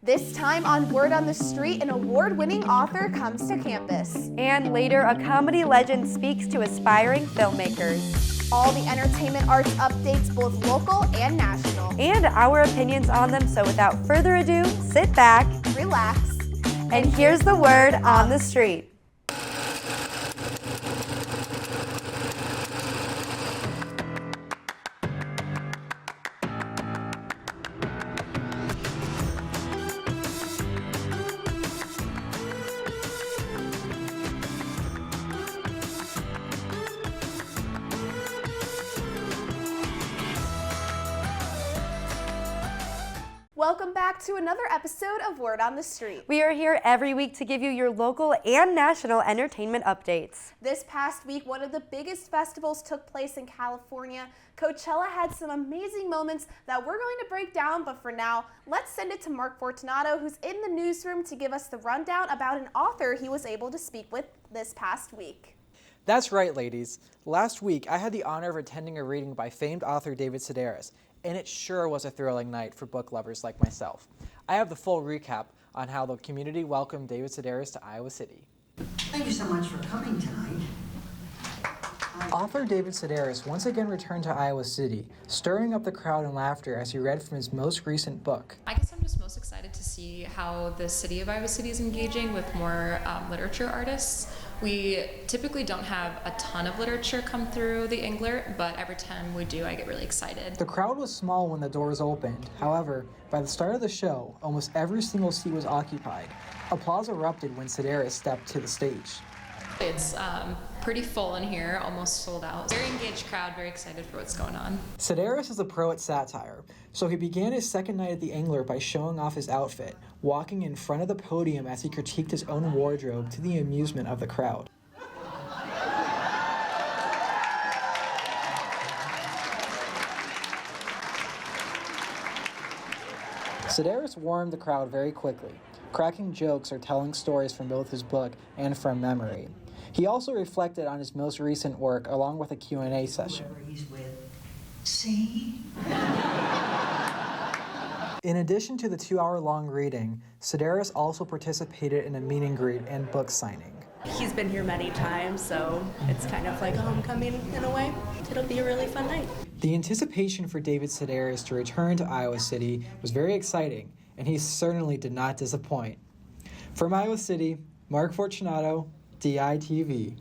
This time on Word on the Street, an award-winning author comes to campus. And later, a comedy legend speaks to aspiring filmmakers. All the entertainment arts updates, both local and national. And our opinions on them, so without further ado, sit back, relax, and here's the Word on the Street. Welcome back to another episode of Word on the Street. We are here every week to give you your local and national entertainment updates. This past week, one of the biggest festivals took place in California. Coachella had some amazing moments that we're going to break down, but for now, let's send it to Mark Fortunato, who's in the newsroom to give us the rundown about an author he was able to speak with this past week. That's right, ladies. Last week, I had the honor of attending a reading by famed author David Sedaris, and it sure was a thrilling night for book lovers like myself. I have the full recap on how the community welcomed David Sedaris to Iowa City. Thank you so much for coming tonight. Author David Sedaris once again returned to Iowa City, stirring up the crowd in laughter as he read from his most recent book. I guess I'm just most excited to see how the city of Iowa City is engaging with more literature artists. We typically don't have a ton of literature come through the Englert, but every time we do, I get really excited. The crowd was small when the doors opened. However, by the start of the show, almost every single seat was occupied. Applause erupted when Sedaris stepped to the stage. It's pretty full in here, almost sold out. Very engaged crowd, very excited for what's going on. Sedaris is a pro at satire, so he began his second night at the Englert by showing off his outfit, walking in front of the podium as he critiqued his own wardrobe to the amusement of the crowd. Sedaris warmed the crowd very quickly, cracking jokes or telling stories from both his book and from memory. He also reflected on his most recent work along with a Q&A session. Whoever he's with. See? In addition to the 2-hour-long reading, Sedaris also participated in a meet and greet and book signing. He's been here many times, so it's kind of like a homecoming in a way. It'll be a really fun night. The anticipation for David Sedaris to return to Iowa City was very exciting, and he certainly did not disappoint. From Iowa City, Mark Fortunato, DITV.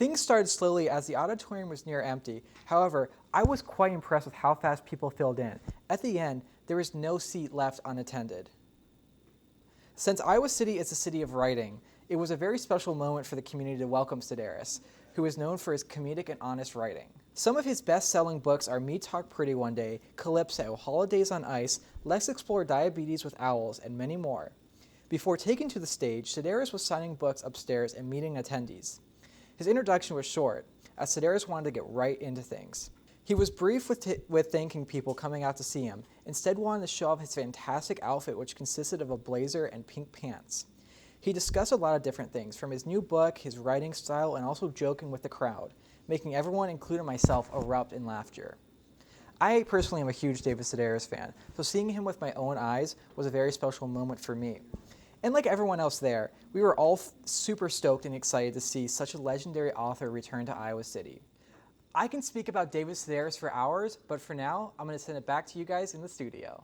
Things started slowly as the auditorium was near empty. However, I was quite impressed with how fast people filled in. At the end, there was no seat left unattended. Since Iowa City is a city of writing, it was a very special moment for the community to welcome Sedaris, who is known for his comedic and honest writing. Some of his best-selling books are Me Talk Pretty One Day, Calypso, Holidays on Ice, Let's Explore Diabetes with Owls, and many more. Before taking to the stage, Sedaris was signing books upstairs and meeting attendees. His introduction was short, as Sedaris wanted to get right into things. He was brief with thanking people coming out to see him, instead wanted to show off his fantastic outfit, which consisted of a blazer and pink pants. He discussed a lot of different things, from his new book, his writing style, and also joking with the crowd, making everyone, including myself, erupt in laughter. I personally am a huge David Sedaris fan, so seeing him with my own eyes was a very special moment for me. And like everyone else there, we were all super stoked and excited to see such a legendary author return to Iowa City. I can speak about David Sedaris for hours, but for now, I'm going to send it back to you guys in the studio.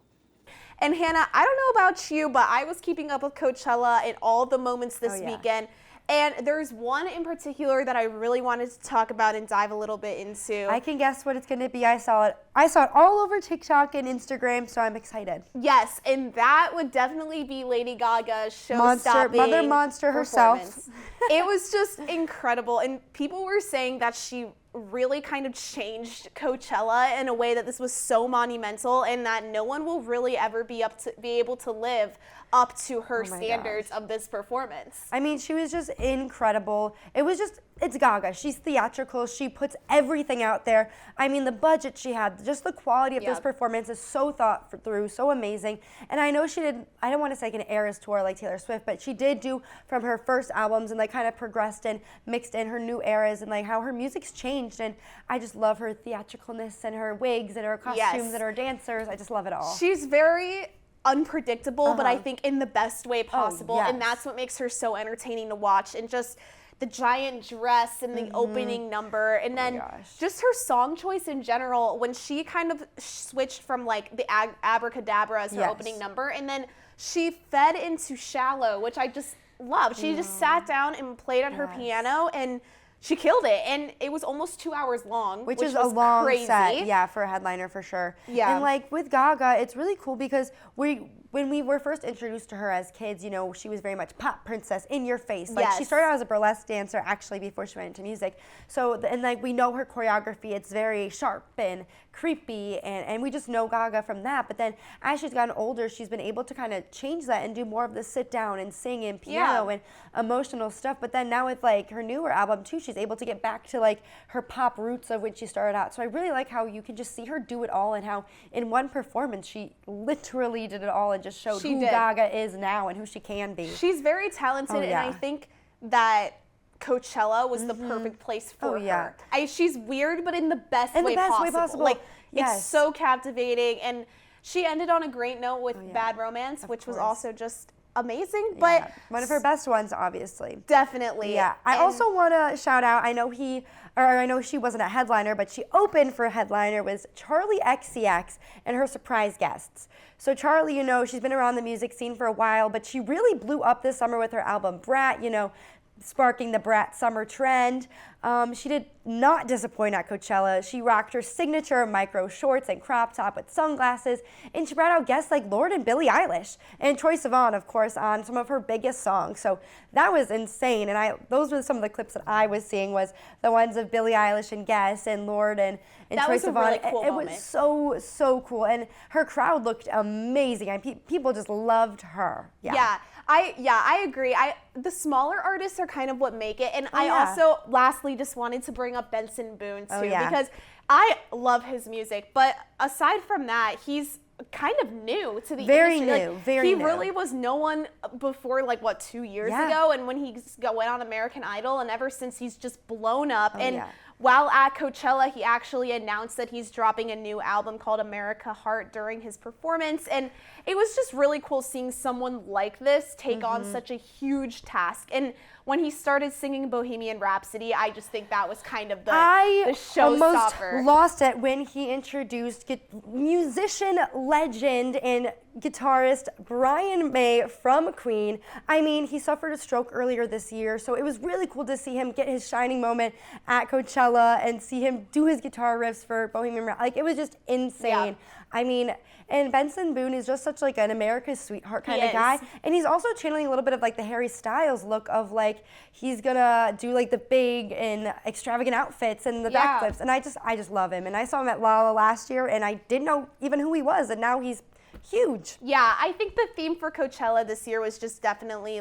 And Hannah, I don't know about you, but I was keeping up with Coachella and all the moments this weekend. And there's one in particular that I really wanted to talk about and dive a little bit into. I can guess what it's going to be. I saw it all over TikTok and Instagram, so I'm excited. Yes, and that would definitely be Lady Gaga's show-stopping Mother Monster herself. It was just incredible, and people were saying that she really kind of changed Coachella in a way that this was so monumental and that no one will really ever be able to live up to her standards of this performance. I mean, she was just incredible. It's Gaga. She's theatrical. She puts everything out there. I mean, the budget she had, just the quality of this performance is so thought through, so amazing. And I know she did, I don't want to say like an Eras tour like Taylor Swift, but she did do from her first albums and like kind of progressed and mixed in her new eras and like how her music's changed. And I just love her theatricalness and her wigs and her costumes and her dancers. I just love it all. She's very unpredictable, but I think in the best way possible. yes. And that's what makes her so entertaining to watch. And just the giant dress and the opening number, and then just her song choice in general, when she kind of switched from like the Abracadabra as her opening number, and then she fed into Shallow, which I just loved. She just sat down and played at her piano, and she killed it, and it was almost 2 hours long, which is was a long crazy. set, for a headliner for sure. Yeah. And like with Gaga, it's really cool because when we were first introduced to her as kids, you know, she was very much pop princess, in your face. Like she started out as a burlesque dancer actually before she went into music. So, and like we know her choreography, it's very sharp and creepy, and we just know Gaga from that. But then as she's gotten older, she's been able to kind of change that and do more of the sit down and sing and piano and emotional stuff. But then now with like her newer album too, she's able to get back to like her pop roots of when she started out. So I really like how you can just see her do it all, and how in one performance she literally did it all and just showed who Gaga is now and who she can be. She's very talented, and I think that Coachella was the perfect place for her. She's weird, but in the best way possible. Like, it's so captivating, and she ended on a great note with Bad Romance, which was also just amazing. But one of her best ones, obviously. Definitely. Yeah. I also want to shout out, I know she wasn't a headliner, but she opened for a headliner, was Charlie XCX and her surprise guests. So Charlie, you know, she's been around the music scene for a while, but she really blew up this summer with her album Brat, you know, sparking the Brat summer trend. She did not disappoint at Coachella. She rocked her signature micro shorts and crop top with sunglasses, and she brought out guests like Lorde and Billie Eilish, and Troye Sivan, of course, on some of her biggest songs. So that was insane, and those were some of the clips that I was seeing, was the ones of Billie Eilish and Guess and Lorde and Troye Sivan. Really cool it was so cool, and her crowd looked amazing. People just loved her. I agree. The smaller artists are kind of what make it, and I also lastly just wanted to bring up Benson Boone too, because I love his music, but aside from that, he's kind of new to the industry. He really was no one before 2 years ago, and when he went on American Idol, and ever since he's just blown up. While at Coachella, he actually announced that he's dropping a new album called America Heart during his performance. And it was just really cool seeing someone like this take on such a huge task. And when he started singing Bohemian Rhapsody, I just think that was kind of the showstopper. Almost lost it when he introduced musician legend and guitarist Brian May from Queen. I mean, he suffered a stroke earlier this year, so it was really cool to see him get his shining moment at Coachella and see him do his guitar riffs for Bohemian Rhapsody. Like, it was just insane. I mean, and Benson Boone is just such an America's sweetheart kind of guy, and he's also channeling a little bit of the Harry Styles look of he's gonna do the big and extravagant outfits and the backflips, and I just love him. And I saw him at Lolla last year, and I didn't know even who he was, and now he's huge. Yeah, I think the theme for Coachella this year was just definitely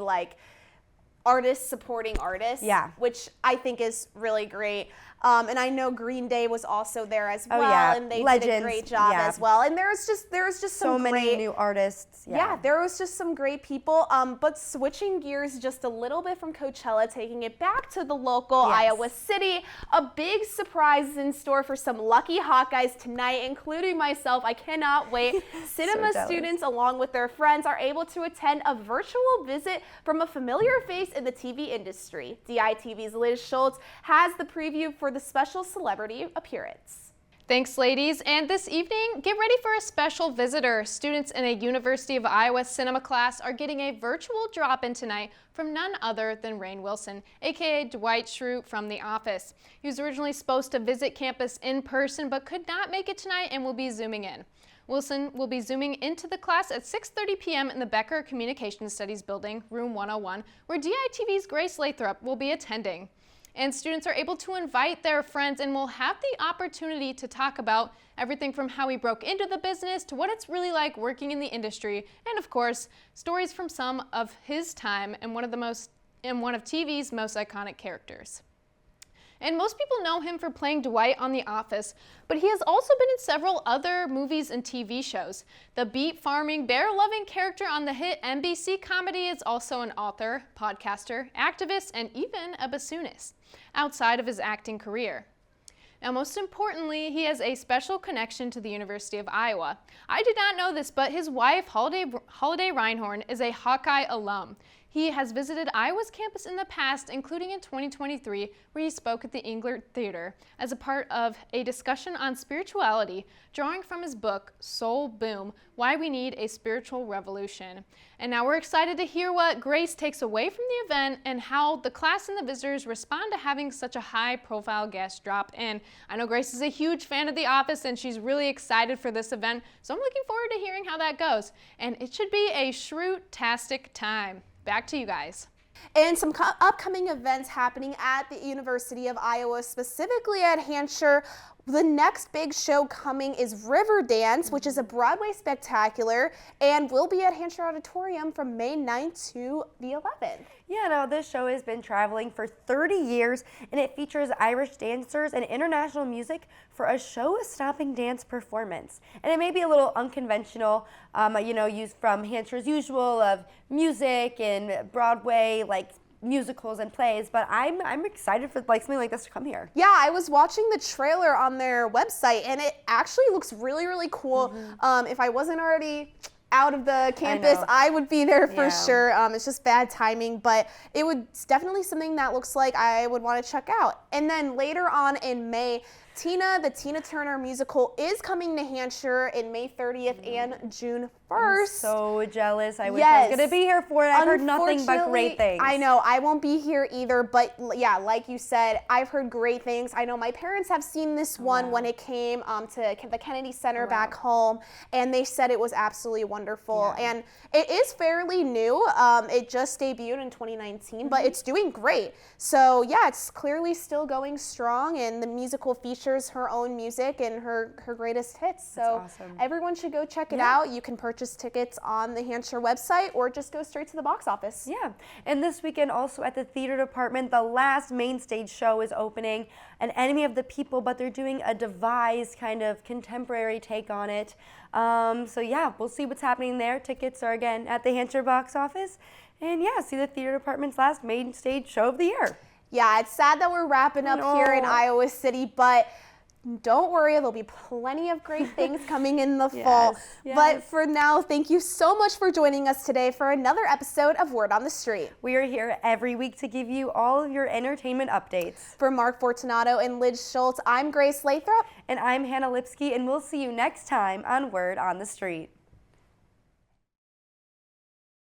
artists supporting artists, which I think is really great. And I know Green Day was also there as well, and they did a great job as well. And there was just so many new artists. There was just some great people. But switching gears just a little bit from Coachella, taking it back to the local Iowa City, a big surprise is in store for some lucky Hawkeyes tonight, including myself. I cannot wait. Cinema students, along with their friends, are able to attend a virtual visit from a familiar face in the TV industry. DITV's Liz Schultz has the preview for the special celebrity appearance. Thanks, ladies. And this evening, get ready for a special visitor. Students in a University of Iowa cinema class are getting a virtual drop-in tonight from none other than Rainn Wilson, aka Dwight Schrute from The Office. He was originally supposed to visit campus in person, but could not make it tonight and will be zooming in. Wilson will be zooming into the class at 6:30 p.m. in the Becker Communication Studies building, room 101, where DITV's Grace Lathrop will be attending. And students are able to invite their friends and will have the opportunity to talk about everything from how he broke into the business to what it's really like working in the industry, and of course, stories from some of his time and one of TV's most iconic characters. And most people know him for playing Dwight on The Office, but he has also been in several other movies and TV shows. The beet-farming, bear-loving character on the hit NBC comedy is also an author, podcaster, activist, and even a bassoonist, outside of his acting career. Now, most importantly, he has a special connection to the University of Iowa. I did not know this, but his wife, Holiday Reinhorn, is a Hawkeye alum. He has visited Iowa's campus in the past, including in 2023, where he spoke at the Englert Theater as a part of a discussion on spirituality, drawing from his book, Soul Boom, Why We Need a Spiritual Revolution. And now we're excited to hear what Grace takes away from the event and how the class and the visitors respond to having such a high-profile guest drop in. I know Grace is a huge fan of The Office, and she's really excited for this event, so I'm looking forward to hearing how that goes. And it should be a shrew-tastic time. Back to you guys. And some upcoming events happening at the University of Iowa, specifically at Hampshire. The next big show coming is River Dance, which is a Broadway spectacular, and will be at Hampshire Auditorium from May 9th to the 11th. Yeah, no, this show has been traveling for 30 years, and it features Irish dancers and international music for a show-stopping dance performance. And it may be a little unconventional, used from Hampshire's usual of music and Broadway, like musicals and plays, but I'm excited for something like this to come here. Yeah, I was watching the trailer on their website, and it actually looks really, really cool. If I wasn't already out of the campus, I would be there for sure. It's just bad timing, but it's definitely something that looks like I would want to check out. And then later on in May, the Tina Turner musical is coming to Hampshire in May 30th and June 1st. I'm so jealous. I wish I was going to be here for it. I've heard nothing but great things. I know. I won't be here either, but yeah, like you said, I've heard great things. I know my parents have seen this one when it came to the Kennedy Center back home, and they said it was absolutely wonderful. And it is fairly new. It just debuted in 2019, but it's doing great. So yeah, it's clearly still going strong, and the musical features her own music and her greatest hits. So everyone should go check it out. You can purchase tickets on the Hampshire website or just go straight to the box office. Yeah, and this weekend also at the theater department, the last main stage show is opening, An Enemy of the People, but they're doing a devised kind of contemporary take on it. So yeah, we'll see what's happening there. Tickets are again at the Hampshire box office. And yeah, see the theater department's last main stage show of the year. Yeah, it's sad that we're wrapping up here in Iowa City, but don't worry, there'll be plenty of great things coming in the fall. But for now, thank you so much for joining us today for another episode of Word on the Street. We are here every week to give you all of your entertainment updates. For Mark Fortunato and Liz Schultz, I'm Grace Lathrop. And I'm Hannah Lipsky, and we'll see you next time on Word on the Street.